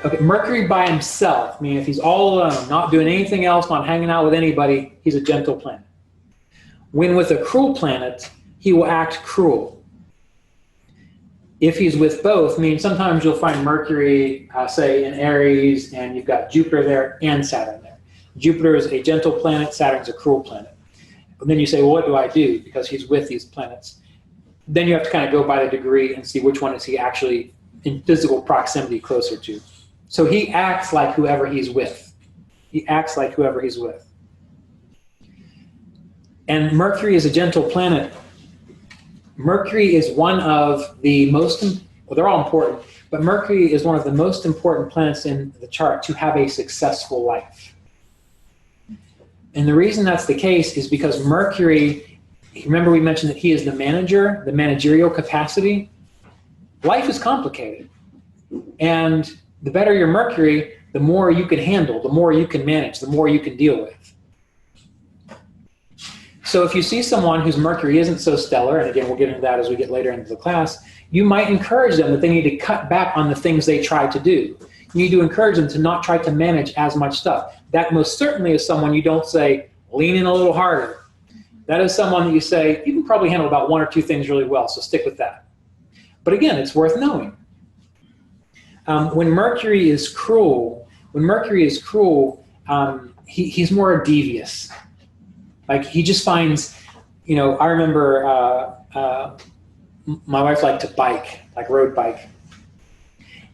Okay, Mercury by himself, meaning if he's all alone, not doing anything else, not hanging out with anybody, he's a gentle planet. When with a cruel planet, he will act cruel. If he's with both, I mean, sometimes you'll find Mercury, say, in Aries, and you've got Jupiter there and Saturn there. Jupiter is a gentle planet, Saturn's a cruel planet. And then you say, well, what do I do? Because he's with these planets. Then you have to kind of go by the degree and see which one is he actually in physical proximity closer to. So he acts like whoever he's with. He acts like whoever he's with. And Mercury is a gentle planet. Mercury is one of the most, well, they're all important, but Mercury is one of the most important planets in the chart to have a successful life. And the reason that's the case is because Mercury, remember we mentioned that he is the manager, the managerial capacity. Life is complicated. And the better your Mercury, the more you can handle, the more you can manage, the more you can deal with. So if you see someone whose Mercury isn't so stellar, and again, we'll get into that as we get later into the class, you might encourage them that they need to cut back on the things they try to do. You need to encourage them to not try to manage as much stuff. That most certainly is someone you don't say, lean in a little harder. That is someone that you say, you can probably handle about one or two things really well, so stick with that. But again, it's worth knowing. When Mercury is cruel, he's more devious. Like he just finds, you know, I remember my wife liked to bike, like road bike.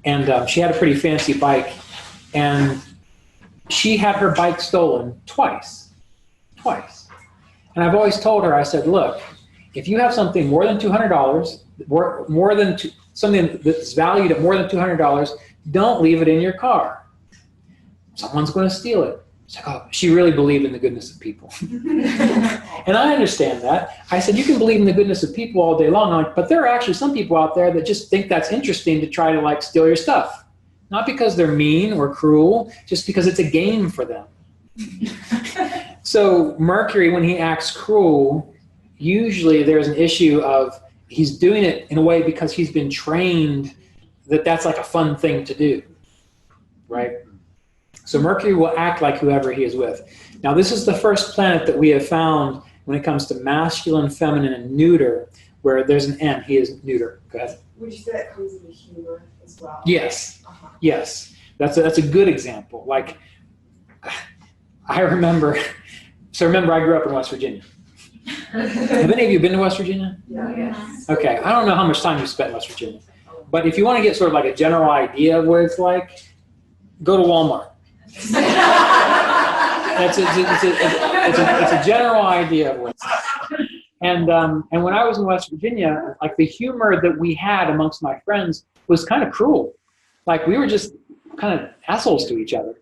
And she had a pretty fancy bike. And she had her bike stolen twice. And I've always told her, I said, look, if you have something more than $200, something that's valued at more than $200, don't leave it in your car. Someone's going to steal it. It's like, oh, she really believed in the goodness of people. And I understand that. I said, you can believe in the goodness of people all day long, but there are actually some people out there that just think that's interesting to try to like steal your stuff. Not because they're mean or cruel, just because it's a game for them. So Mercury, when he acts cruel, usually there's an issue of he's doing it in a way because he's been trained that that's like a fun thing to do, right? So Mercury will act like whoever he is with. Now this is the first planet that we have found when it comes to masculine, feminine, and neuter, where there's an N, he is neuter. Go ahead. Would you say that comes into humor as well? Yes, yes. That's a good example. Like, I remember, I grew up in West Virginia. Have any of you been to West Virginia? Yes. Okay, I don't know how much time you spent in West Virginia, but if you want to get sort of like a general idea of what it's like, go to Walmart. It's a general idea of what it's like. And when I was in West Virginia, like the humor that we had amongst my friends was kind of cruel. Like we were just kind of assholes to each other.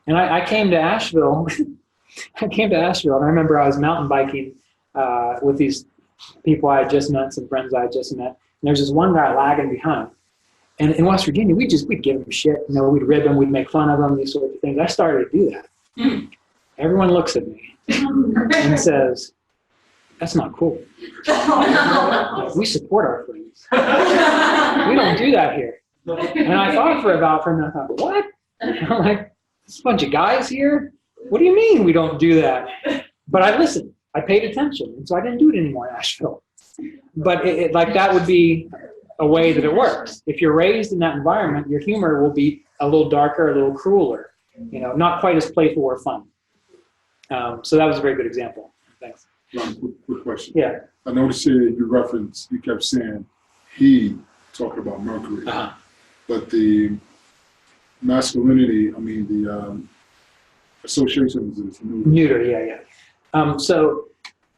And I came to Asheville. And I remember I was mountain biking with these people I had just met, some friends I had just met. And there's this one guy lagging behind. And in West Virginia, we'd give him shit. You know, we'd rib him, we'd make fun of him, these sorts of things. I started to do that. Everyone looks at me and says, that's not cool. We support our friends. We don't do that here. And I thought for a minute, I thought, what? And I'm like, there's a bunch of guys here? What do you mean we don't do that? But I listened. I paid attention. And so I didn't do it anymore in Asheville. But like that would be a way that it works. If you're raised in that environment, your humor will be a little darker, a little crueler, you know, not quite as playful or fun. So that was a very good example. Thanks. Quick question. Yeah. I noticed here you kept saying he, talking about Mercury, but the masculinity, the association is neuter. Yeah. So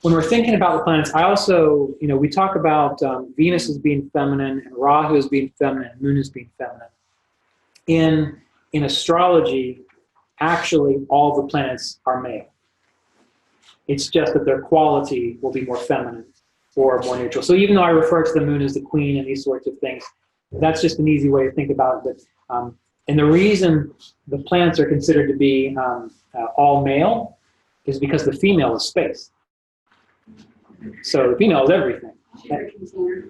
when we're thinking about the planets, I also, we talk about Venus as being feminine and Rahu as being feminine, and Moon as being feminine. In astrology, actually all the planets are male. It's just that their quality will be more feminine or more neutral. So even though I refer to the Moon as the queen and these sorts of things, that's just an easy way to think about it. But, and the reason the planets are considered to be all male is because the female is space. So the female is everything.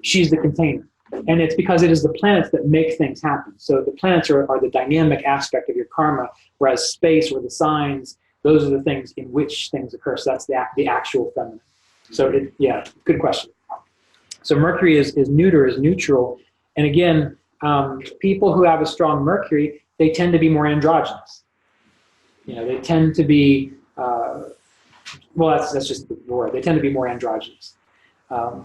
She's the container. And it's because it is the planets that make things happen. So the planets are the dynamic aspect of your karma, whereas space or the signs, those are the things in which things occur. So that's the actual feminine. So yeah, good question. So Mercury is neuter, is neutral. And again, people who have a strong Mercury, they tend to be more androgynous. You know, they tend to be, well, that's just the word. They tend to be more androgynous.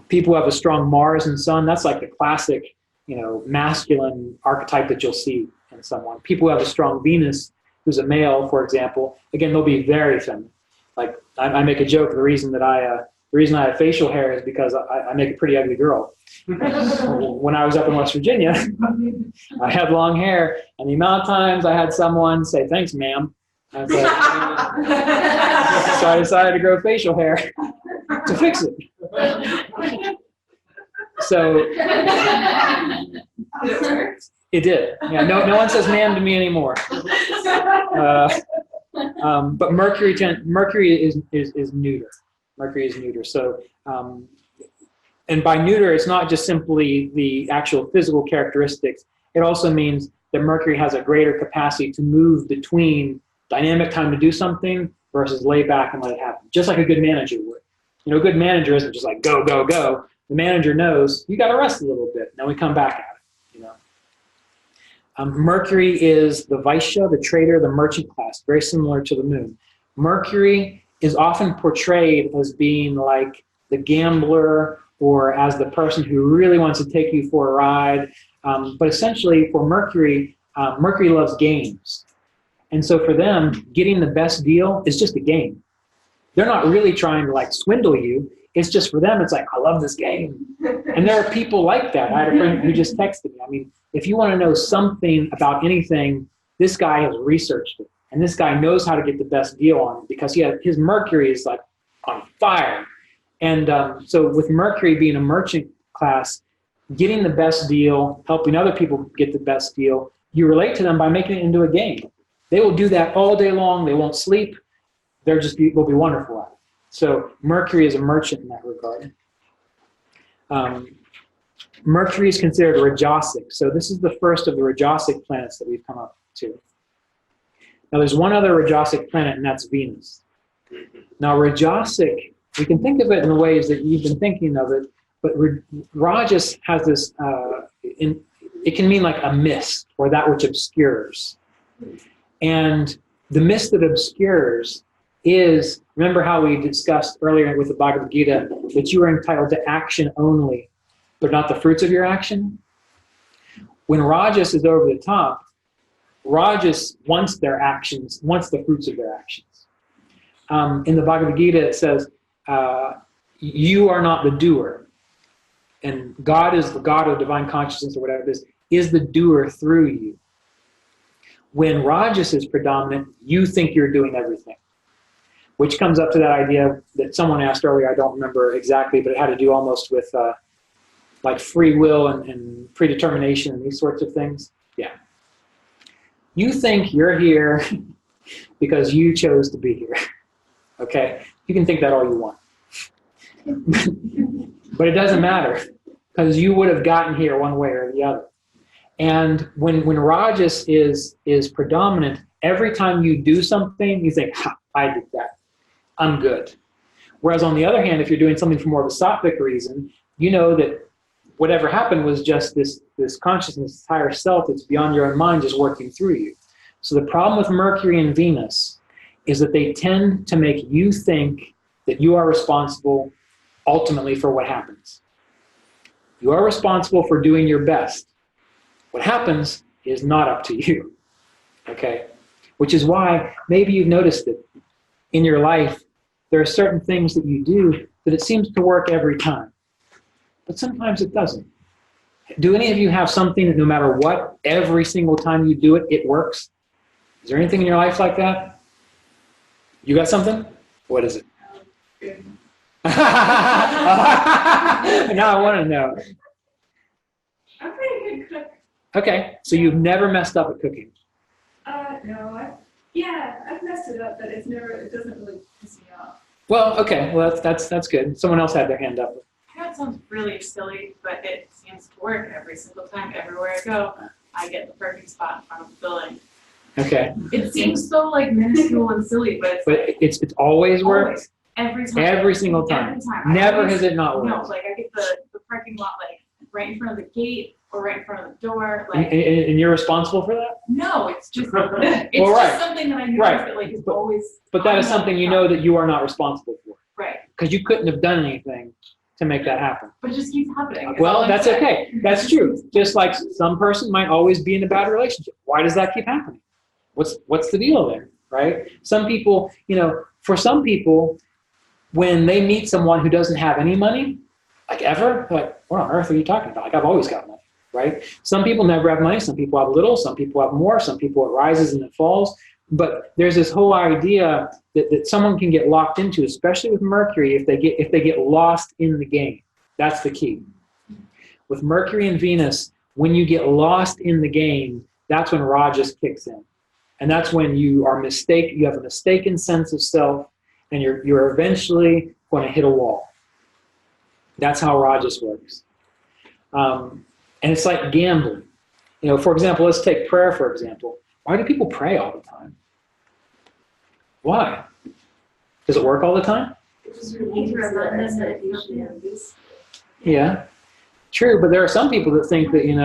People who have a strong Mars and Sun, that's like the classic, you know, masculine archetype that you'll see in someone. People who have a strong Venus, who's a male, for example, again, they'll be very feminine. Like I make a joke. The reason I have facial hair is because I make a pretty ugly girl. When I was up in West Virginia, I had long hair, and the amount of times I had someone say, "Thanks, ma'am." I was like, so I decided to grow facial hair to fix it. So it did. Yeah, no one says ma'am to me anymore. But Mercury is neuter. Mercury is neuter. So, and by neuter, it's not just simply the actual physical characteristics. It also means that Mercury has a greater capacity to move between dynamic time to do something versus lay back and let it happen, just like a good manager would. You know, a good manager isn't just like go, go, go. The manager knows you got to rest a little bit. Then we come back at it. You know, Mercury is the Vaishya, the trader, the merchant class, very similar to the moon. Mercury is often portrayed as being like the gambler or as the person who really wants to take you for a ride. But essentially, for Mercury, Mercury loves games. And so for them, getting the best deal is just a game. They're not really trying to like swindle you. It's just for them, it's like, I love this game. And there are people like that. I had a friend who just texted me. I mean, if you want to know something about anything, this guy has researched it. And this guy knows how to get the best deal on it because his Mercury is like on fire. And so with Mercury being a merchant class, getting the best deal, helping other people get the best deal, you relate to them by making it into a game. They will do that all day long. They won't sleep. They'll be wonderful at it. So Mercury is a merchant in that regard. Mercury is considered Rajasic. So this is the first of the Rajasic planets that we've come up to. Now there's one other Rajasic planet, and that's Venus. Now Rajasic, we can think of it in the ways that you've been thinking of it, but Rajas has this, it can mean like a mist or that which obscures. And the mist that obscures is, remember how we discussed earlier with the Bhagavad Gita that you are entitled to action only, but not the fruits of your action? When Rajas is over the top, Rajas wants their actions, wants the fruits of their actions. In the Bhagavad Gita, it says, you are not the doer. And God is the God of divine consciousness or whatever it is the doer through you. When Rajas is predominant, you think you're doing everything, which comes up to that idea that someone asked earlier, I don't remember exactly, but it had to do almost with like free will and predetermination and these sorts of things. Yeah. You think you're here because you chose to be here. Okay? You can think that all you want. But it doesn't matter because you would have gotten here one way or the other. And when Rajas is predominant, every time you do something, you think, ha, I did that. I'm good. Whereas on the other hand, if you're doing something for more of a sattvic reason, you know that whatever happened was just this consciousness, this higher self that's beyond your own mind just working through you. So the problem with Mercury and Venus is that they tend to make you think that you are responsible ultimately for what happens. You are responsible for doing your best. What happens is not up to you, okay? Which is why maybe you've noticed it in your life. There are certain things that you do that it seems to work every time, but sometimes it doesn't. Do any of you have something that no matter what, every single time you do it, it works? Is there anything in your life like that? You got something? What is it? Now I want to know. I'm pretty good cook. Okay, so you've never messed up at cooking. No, I've messed it up, but it doesn't really piss me off. Well, okay, well that's good. Someone else had their hand up. That sounds really silly, but it seems to work every single time, everywhere I go. I get the perfect spot in front of the building. Okay. It seems so like minuscule and silly, but it's It's always worked? always, every time. Every single time? Every time. Never has it not worked? No, like I get the parking lot like right in front of the gate or right in front of the door. And, Like and you're responsible for that? no, it's just Well, it's right. just something that I notice Right. that like is But- always. But that is on something the you know that you are not responsible for. Right, Because you couldn't have done anything to make that happen. but it just keeps happening. is all Well, I'm that's saying. okay. That's true. Just like some person might always be in a bad relationship. Why does that keep happening? What's the deal there, right? Some people, for some people, when they meet someone who doesn't have any money, like ever, like, what on earth are you talking about? Like, I've always got money, right? Some people never have money. Some people have little. Some people have more. Some people it rises and it falls. But there's this whole idea that someone can get locked into, especially with Mercury, if they get lost in the game. That's the key. With Mercury and Venus, when you get lost in the game, that's when Rajas kicks in. And that's when you have a mistaken sense of self, and you're eventually going to hit a wall. That's how Rajas works. And it's like gambling. For example, let's take prayer, for example. Why do people pray all the time? Why? Does it work all the time? Yeah, true. But there are some people that think that you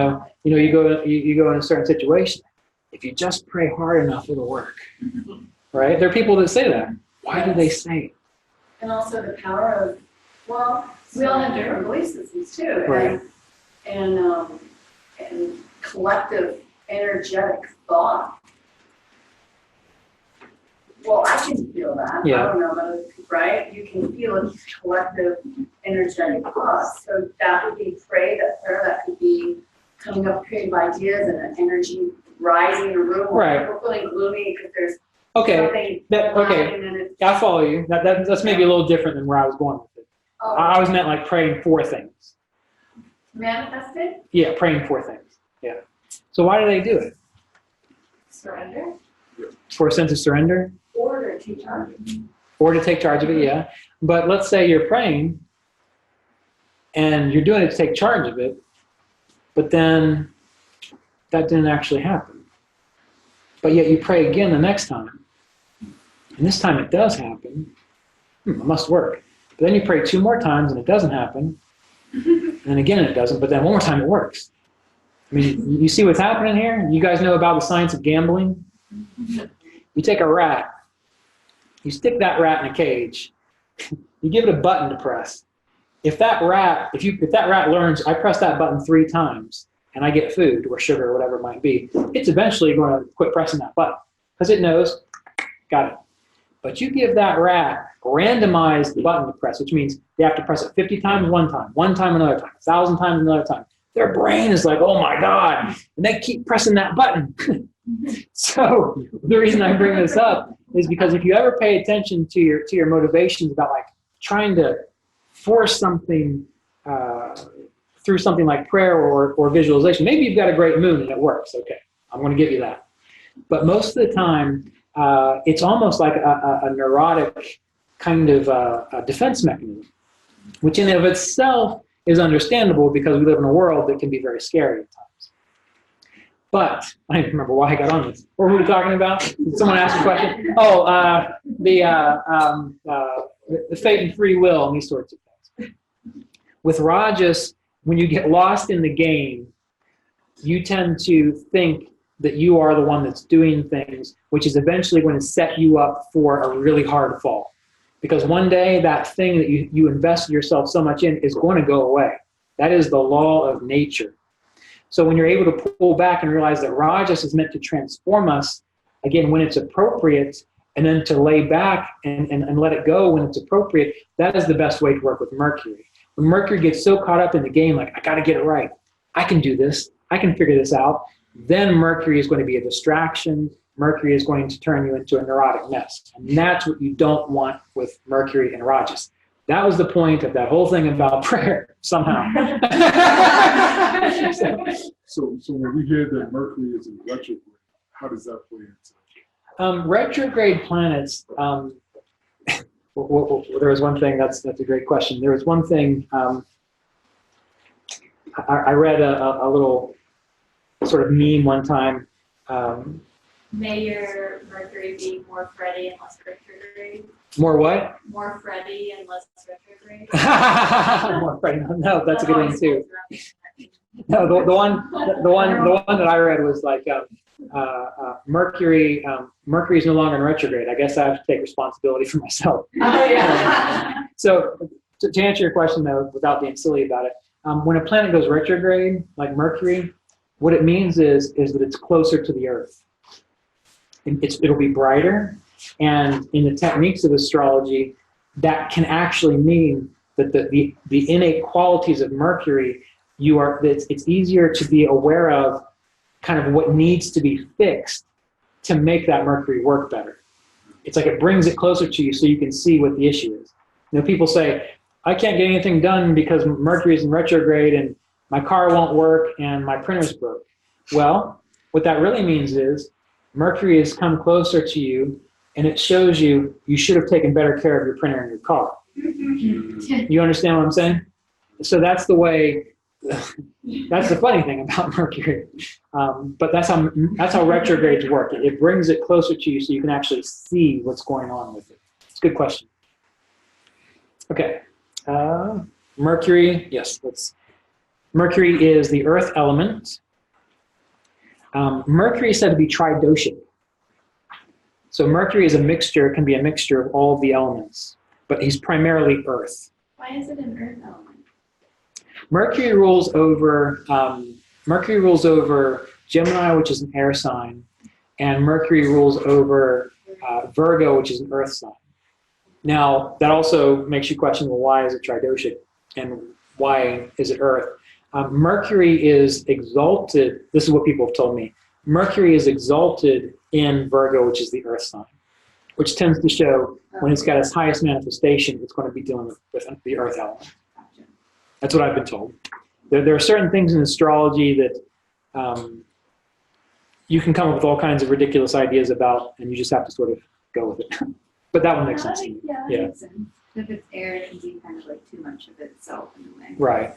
go in a certain situation. If you just pray hard enough, it'll work, right? There are people that say that. Why do they say it? And also the power of, we all have different belief systems too, Right. and collective energetic thought. Well, I can feel that. Yeah. I don't know about other people, right? You can feel a collective energetic thought. So that would be prayer, that could be coming up creative ideas and an energy rising in a room. Right. We're feeling gloomy because there's Okay, something okay. happening and it's, I follow you. That's maybe a little different than where I was going with it. I always meant like praying for things. manifested. Yeah, praying for things. Yeah. So why do they do it? Surrender. For a sense of surrender? Or to take charge. Or to take charge of it, yeah. But let's say you're praying and you're doing it to take charge of it, but then that didn't actually happen. But yet you pray again the next time. And this time it does happen. It must work. But then you pray 2 more times and it doesn't happen. And again it doesn't, but then 1 more time it works. I mean, you see what's happening here? You guys know about the science of gambling? You take a rat, you stick that rat in a cage, you give it a button to press. If that rat learns, I press that button 3 times and I get food or sugar or whatever it might be, it's eventually going to quit pressing that button because it knows, got it. But you give that rat randomized button to press, which means they have to press it 50 times one time another time, 1,000 times another time. Their brain is like, oh my God, and they keep pressing that button. So the reason I bring this up is because if you ever pay attention to your motivations about like trying to force something through something like prayer or visualization, maybe you've got a great moon and it works. Okay, I'm going to give you that. But most of the time, it's almost like a neurotic kind of a defense mechanism, which in and of itself is understandable because we live in a world that can be very scary at times. But I don't remember why I got on this. What were we talking about? Did someone ask a question? Oh, the fate and free will and these sorts of things. With Rajas, when you get lost in the game, you tend to think that you are the one that's doing things, which is eventually going to set you up for a really hard fall. Because one day that thing that you invested yourself so much in is going to go away. That is the law of nature. So when you're able to pull back and realize that Rajas is meant to transform us, again, when it's appropriate, and then to lay back and let it go when it's appropriate, that is the best way to work with Mercury. When Mercury gets so caught up in the game, like, I got to get it right. I can do this. I can figure this out. Then Mercury is going to be a distraction. Mercury is going to turn you into a neurotic mess. And that's what you don't want with Mercury and Rajas. That was the point of that whole thing about prayer, somehow. So when we hear that Mercury is in retrograde, how does that play into? Retrograde planets. There was one thing. That's a great question. There was one thing I read a little sort of meme one time. May your Mercury be more Freddy and less retrograde. More what? More Freddy and less retrograde. More Freddy. No, that's a good one too. No, the one that I read was like Mercury. Mercury is no longer in retrograde. I guess I have to take responsibility for myself. Oh, yeah. So to answer your question though, without being silly about it, when a planet goes retrograde, like Mercury, what it means is that it's closer to the Earth. It'll be brighter, and in the techniques of astrology, that can actually mean that the innate qualities of Mercury, it's easier to be aware of kind of what needs to be fixed to make that Mercury work better. It's like it brings it closer to you so you can see what the issue is. You know, people say, I can't get anything done because Mercury is in retrograde and my car won't work and my printer's broke. Well, what that really means is Mercury has come closer to you and it shows you should have taken better care of your printer and your car. You understand what I'm saying? So that's the way, that's the funny thing about Mercury. But that's how retrogrades work. It brings it closer to you so you can actually see what's going on with it. It's a good question. Okay. Mercury, yes, Mercury is the earth element. Mercury is said to be tridoshic. So Mercury is can be a mixture of all of the elements, but he's primarily earth. Why is it an earth element? Mercury rules over Gemini, which is an air sign, and Mercury rules over Virgo, which is an earth sign. Now, that also makes you question, well, why is it tridoshic and why is it earth? Mercury is exalted. This is what people have told me. Mercury is exalted in Virgo, which is the earth sign, which tends to show when it's got its highest manifestation, it's going to be dealing with the earth element. That's what I've been told. There are certain things in astrology that you can come up with all kinds of ridiculous ideas about, and you just have to sort of go with it. But that one makes sense to me. Yeah, Yeah. makes sense. If it's air, it can be kind of like too much of itself in a way. Right.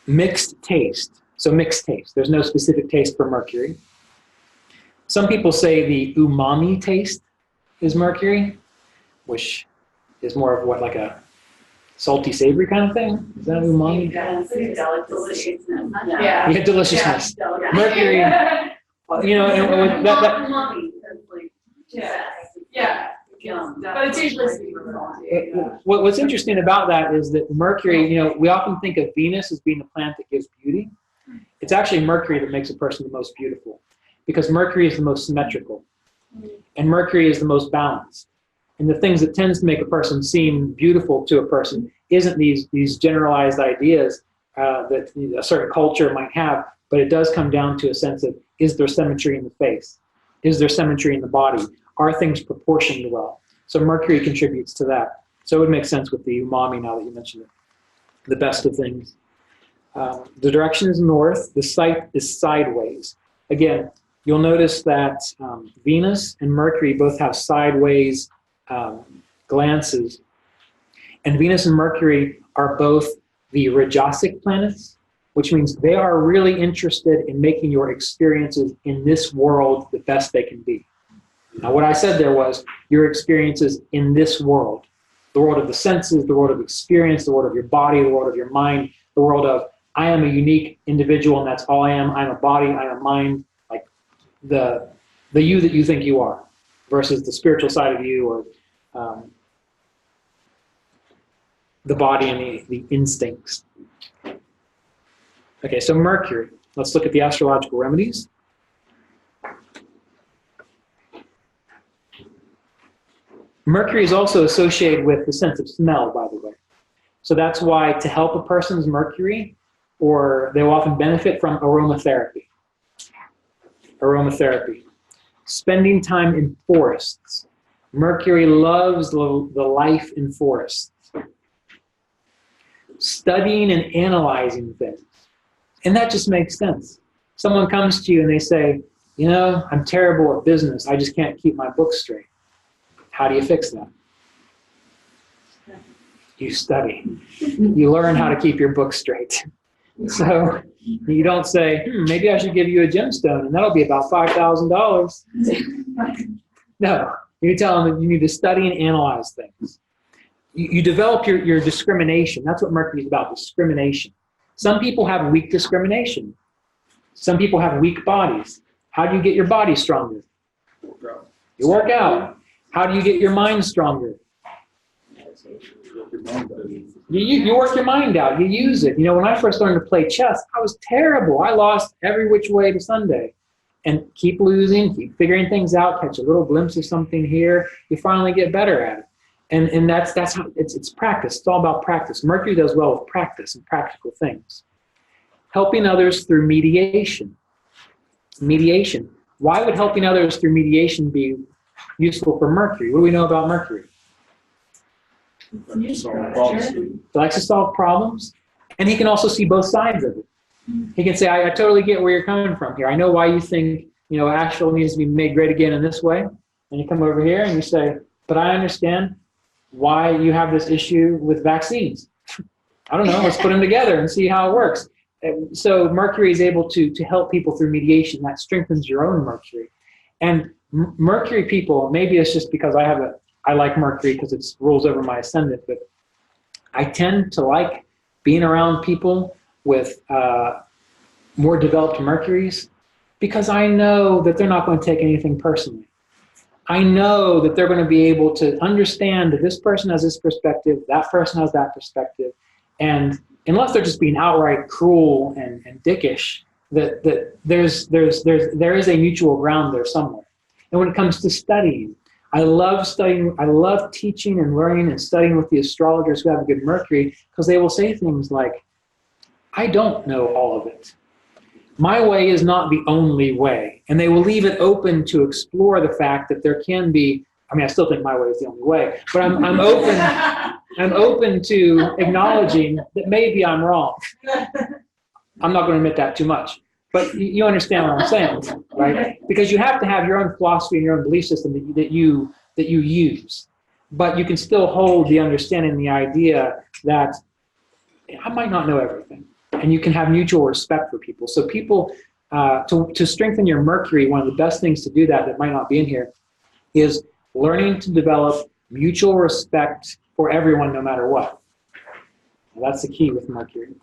Mixed taste. So mixed taste. There's no specific taste for Mercury. Some people say the umami taste is Mercury, which is more of what, like a salty, savory kind of thing? Is that umami? Deliciousness. Yeah. Yeah, deliciousness. Yeah. Mercury, you know, and that Umami, that's like, Yeah. But it's usually what's interesting about that is that Mercury, you know, we often think of Venus as being the planet that gives beauty. It's actually Mercury that makes a person the most beautiful, because Mercury is the most symmetrical, and Mercury is the most balanced. And the things that tends to make a person seem beautiful to a person isn't these generalized ideas that a certain culture might have, but it does come down to a sense of, is there symmetry in the face? Is there symmetry in the body? Are things proportioned well? So Mercury contributes to that. So it would make sense with the umami now that you mentioned it. The best of things. The direction is north. The site is sideways. Again, you'll notice that Venus and Mercury both have sideways glances. And Venus and Mercury are both the Rajasic planets, which means they are really interested in making your experiences in this world the best they can be. Now, what I said there was your experiences in this world, the world of the senses, the world of experience, the world of your body, the world of your mind, the world of I am a unique individual and that's all I am. I'm a body, I'm a mind, like the you that you think you are versus the spiritual side of you or the body and the instincts. Okay, so Mercury. Let's look at the astrological remedies. Mercury is also associated with the sense of smell, by the way. So that's why to help a person's Mercury, or they'll often benefit from aromatherapy. Aromatherapy. Spending time in forests. Mercury loves the life in forests. Studying and analyzing things. And that just makes sense. Someone comes to you and they say, you know, I'm terrible at business. I just can't keep my books straight. How do you fix that? You study. You learn how to keep your book straight. So you don't say, maybe I should give you a gemstone, and that'll be about $5,000. No, you tell them that you need to study and analyze things. You develop your discrimination. That's what Mercury is about, discrimination. Some people have weak discrimination. Some people have weak bodies. How do you get your body stronger? You work out. How do you get your mind stronger? You work your mind out. You use it. You know, when I first learned to play chess, I was terrible. I lost every which way to Sunday. And keep losing, keep figuring things out, catch a little glimpse of something here. You finally get better at it. And that's how it's practice. It's all about practice. Mercury does well with practice and practical things. Helping others through mediation. Mediation. Why would helping others through mediation be useful for Mercury? What do we know about Mercury? He likes to solve problems, and he can also see both sides of it. He can say, I totally get where you're coming from here. I know why you think, you know, Asheville needs to be made great again in this way. And you come over here and you say, but I understand why you have this issue with vaccines. I don't know, let's put them together and see how it works. So Mercury is able to help people through mediation. That strengthens your own Mercury. And Mercury people, maybe it's just because I like Mercury because it rules over my ascendant, but I tend to like being around people with more developed Mercuries because I know that they're not going to take anything personally. I know that they're going to be able to understand that this person has this perspective, that person has that perspective, and unless they're just being outright cruel and dickish, that there is a mutual ground there somewhere. And when it comes to studying, I love studying, I love teaching and learning and studying with the astrologers who have a good Mercury, because they will say things like, I don't know all of it. My way is not the only way. And they will leave it open to explore the fact that there can be, I mean, I still think my way is the only way, but I'm open to acknowledging that maybe I'm wrong. I'm not going to admit that too much, but you understand what I'm saying, right? Because you have to have your own philosophy and your own belief system that you use, but you can still hold the understanding, the idea that I might not know everything. And you can have mutual respect for people. So people, to strengthen your Mercury, one of the best things to do that might not be in here is learning to develop mutual respect for everyone no matter what. Well, that's the key with Mercury.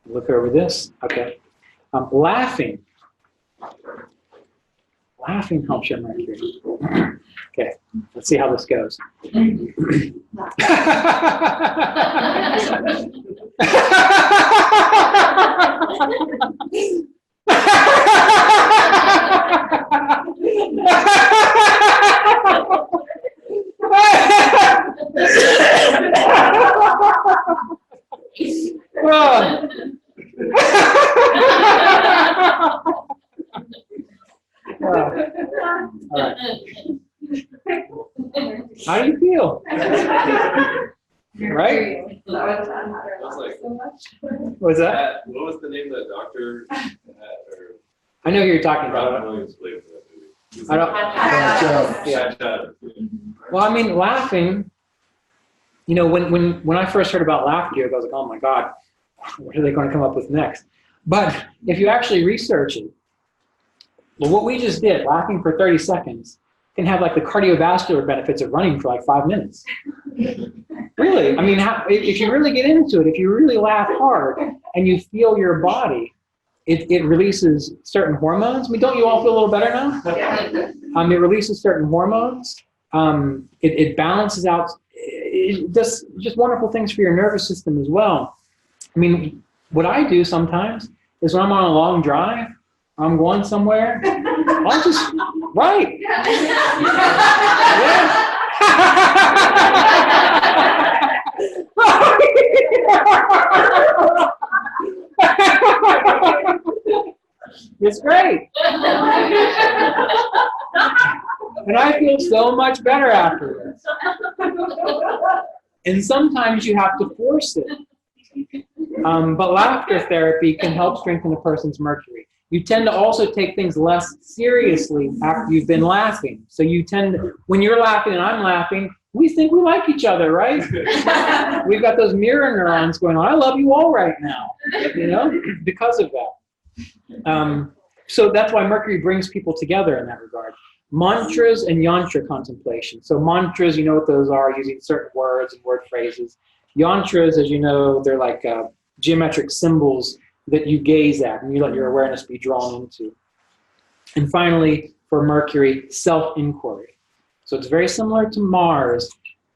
Look over this. Okay. Laughing. Laughing helps your Mercury. Okay, let's see how this goes. All right. How do you feel? Right? What's that? What was the name of that doctor? I know who you're talking about. I don't. Yeah. Well, I mean, laughing. You know, when I first heard about laughter, I was like, oh my God, what are they going to come up with next? But if you actually research it, well, what we just did, laughing for 30 seconds, can have like the cardiovascular benefits of running for like 5 minutes. Really, I mean, if you really get into it, if you really laugh hard and you feel your body, it releases certain hormones. I mean, don't you all feel a little better now? It releases certain hormones. It balances out. It does just wonderful things for your nervous system as well. I mean, what I do sometimes is when I'm on a long drive, I'm going somewhere, I'll just, right. Yeah. It's great. And I feel so much better afterwards. And sometimes you have to force it. But laughter therapy can help strengthen a person's Mercury. You tend to also take things less seriously after you've been laughing. So you tend to, when you're laughing and I'm laughing, we think we like each other, right? We've got those mirror neurons going on. I love you all right now, because of that. So that's why Mercury brings people together in that regard. Mantras and yantra contemplation. So mantras, you know what those are, using certain words and word phrases. Yantras, as you know, they're like geometric symbols that you gaze at and you let your awareness be drawn into. And finally, for Mercury, self-inquiry. So it's very similar to Mars.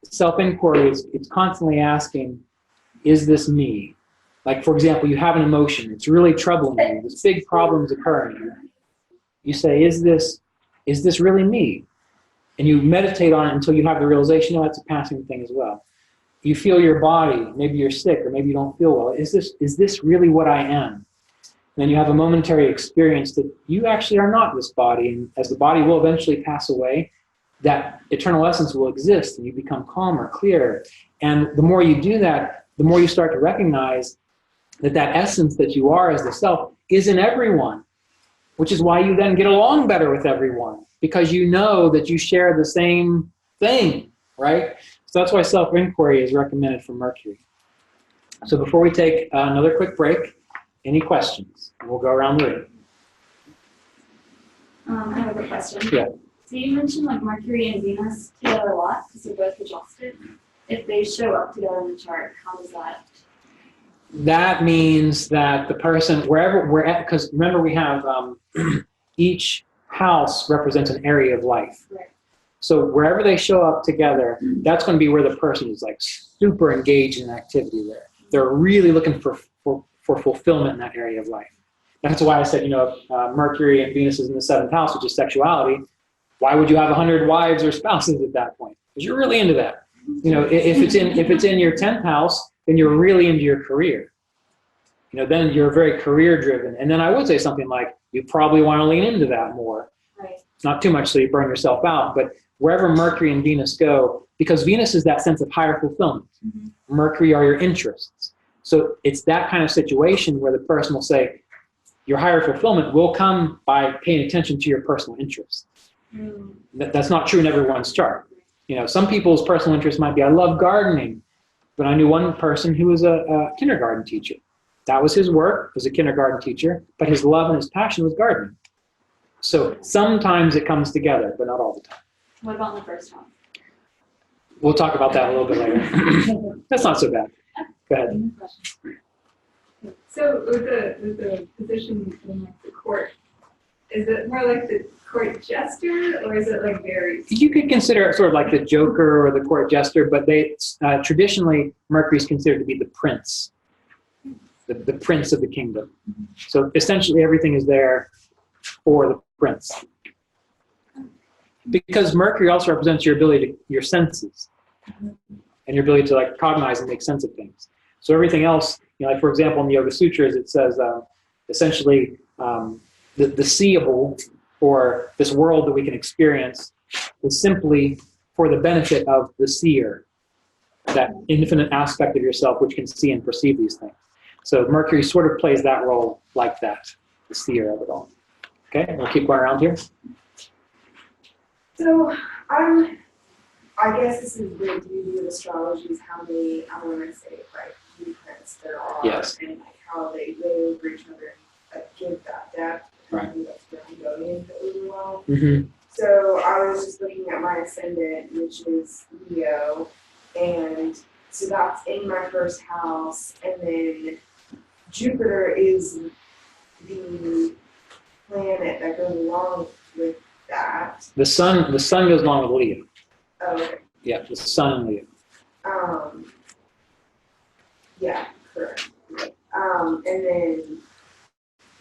Self-inquiry is it's constantly asking, is this me? Like, for example, you have an emotion. It's really troubling you. This big problem's occurring. You say, is this really me? And you meditate on it until you have the realization, oh, it's a passing thing as well. You feel your body. Maybe you're sick or maybe you don't feel well. Is this really what I am? And then you have a momentary experience that you actually are not this body. And as the body will eventually pass away, that eternal essence will exist and you become calmer, clearer. And the more you do that, the more you start to recognize that essence that you are as the self is in everyone, which is why you then get along better with everyone, because you know that you share the same thing, right? So that's why self-inquiry is recommended for Mercury. So before we take another quick break, any questions? We'll go around the room. I have a question. Yeah. So you mentioned like Mercury and Venus together a lot because they're both adjusted. If they show up together in the chart, how does that? That means that the person, wherever we're at, because remember we have each house represents an area of life. Right. So wherever they show up together, that's going to be where the person is like super engaged in activity there. They're really looking for fulfillment in that area of life. That's why I said, Mercury and Venus is in the 7th house, which is sexuality. Why would you have 100 wives or spouses at that point? Because you're really into that. If it's in your 10th house, then you're really into your career. Then you're very career driven. And then I would say something like, you probably want to lean into that more. Right. Not too much so you burn yourself out, but wherever Mercury and Venus go, because Venus is that sense of higher fulfillment. Mm-hmm. Mercury are your interests. So it's that kind of situation where the person will say, your higher fulfillment will come by paying attention to your personal interests. Mm. That's not true in everyone's chart. Some people's personal interests might be, I love gardening, but I knew one person who was a kindergarten teacher. That was his work as a kindergarten teacher, but his love and his passion was gardening. So sometimes it comes together, but not all the time. What about in the first house? We'll talk about that a little bit later. That's not so bad. Go ahead. So with the position in like the court, is it more like the court jester, or is it like very? You could consider it sort of like the Joker or the court jester, but they traditionally Mercury is considered to be the prince, the prince of the kingdom. So essentially everything is there for the prince. Because Mercury also represents your ability your senses, and your ability to like cognize and make sense of things. So everything else, like for example in the Yoga Sutras, it says essentially the seeable, or this world that we can experience, is simply for the benefit of the seer, that infinite aspect of yourself which can see and perceive these things. So Mercury sort of plays that role like that, the seer of it all. Okay, we'll keep going around here. So I guess this is the beauty of astrology, is how many, I want to say, like, blueprints there are, Yes. and like how they lay over each other and like give that depth. Right. And that's where I'm going into it really well. Mm-hmm. So I was just looking at my ascendant, which is Leo, and so that's in my first house, and then Jupiter is the planet that goes along with that. The sun goes along with Leo. Oh, okay. Yeah, the sun and Leo. Yeah, correct. And then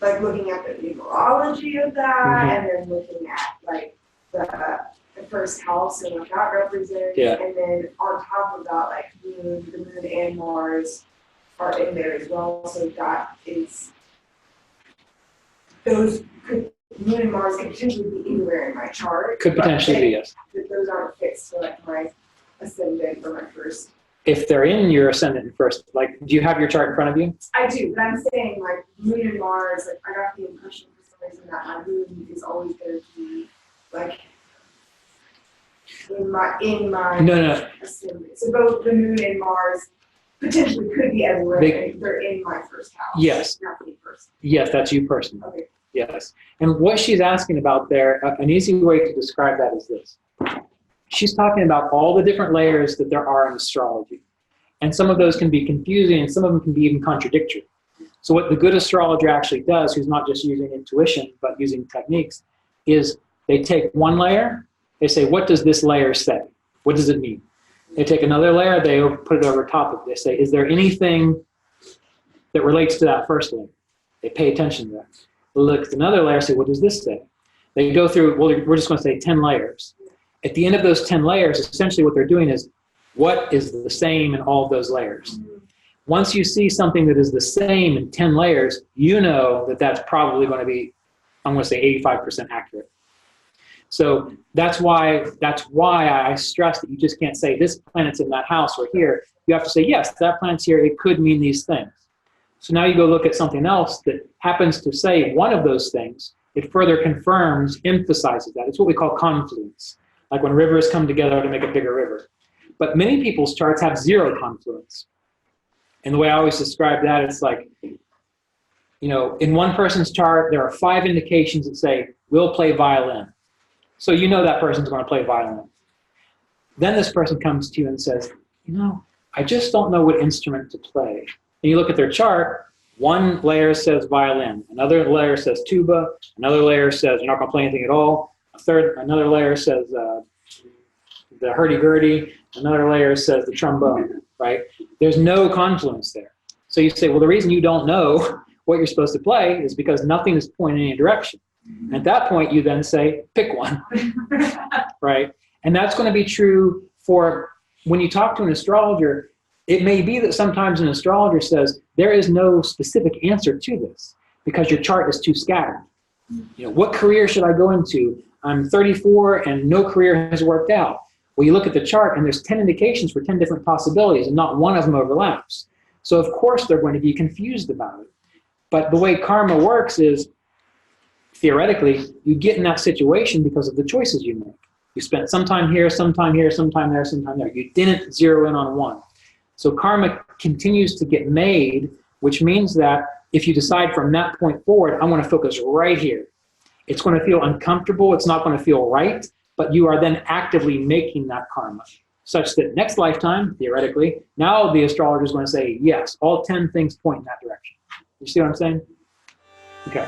like looking at the numerology of that, Mm-hmm. and then looking at like the first house and what that represents, Yeah. and then on top of that, like the moon and Mars are in there as well. So that is, those could, moon and Mars could potentially be anywhere in my chart. Could potentially be, yes. But those aren't fixed to like my ascendant or my first. If they're in your ascendant first, like, do you have your chart in front of you? I do, but I'm saying like moon and Mars, like I got the impression for some reason that my moon is always going to be like in my No. ascendant. So both the moon and Mars potentially could be everywhere, They- and they're in my first house. Yes. Not me personally. Yes, that's you personally. Okay. Yes. And what she's asking about there, an easy way to describe that is this. She's talking about all the different layers that there are in astrology. And some of those can be confusing and some of them can be even contradictory. So what the good astrologer actually does, who's not just using intuition, but using techniques, is they take one layer, they say, what does this layer say? What does it mean? They take another layer, they put it over top of it. They say, is there anything that relates to that first layer? They pay attention to that. They look at another layer, say, what does this say? They go through, well, we're just going to say 10 layers. At the end of those 10 layers, essentially what they're doing is, what is the same in all of those layers? Once you see something that is the same in 10 layers, you know that that's probably going to be, I'm going to say 85% accurate. So that's why I stress that you just can't say this planet's in that house or here. You have to say, yes, that planet's here. It could mean these things. So now you go look at something else that happens to say one of those things. It further confirms, emphasizes that. It's what we call confluence, like when rivers come together to make a bigger river. But many people's charts have zero confluence. And the way I always describe that, it's like, you know, in one person's chart, there are 5 indications that say, we'll play violin. So you know that person's going to play violin. Then this person comes to you and says, you know, I just don't know what instrument to play. And you look at their chart, one layer says violin, another layer says tuba, another layer says you're not going to play anything at all, another layer says the hurdy-gurdy, another layer says the trombone, right? There's no confluence there. So you say, well, the reason you don't know what you're supposed to play is because nothing is pointing in any direction. At that point, you then say, pick one, right? And that's going to be true for when you talk to an astrologer. It may be that sometimes an astrologer says, there is no specific answer to this because your chart is too scattered. You know, what career should I go into? I'm 34 and no career has worked out. Well, you look at the chart and there's 10 indications for 10 different possibilities and not one of them overlaps. So of course they're going to be confused about it. But the way karma works is, theoretically, you get in that situation because of the choices you make. You spent some time here, sometime there, sometime there. You didn't zero in on one. So karma continues to get made, which means that if you decide from that point forward, I want to focus right here. It's going to feel uncomfortable. It's not going to feel right, but you are then actively making that karma, such that next lifetime, theoretically, now the astrologer is going to say, yes, all 10 things point in that direction. You see what I'm saying? Okay.